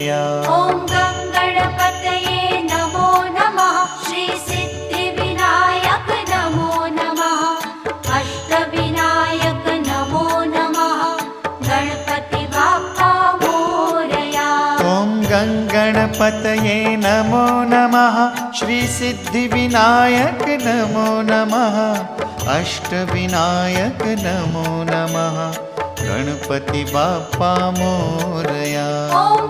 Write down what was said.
ॐ गं गणपतये नमो नमः। श्री सिद्धिविनायक नमो नमः। अष्टविनायक नमो नमः। गणपति बाप्पा मोरया। ॐ गं गणपतये नमो नमः। श्री सिद्धिविनायक नमो नमः। अष्टविनायक नमो नमः। गणपति बाप्पा मोरया। ॐ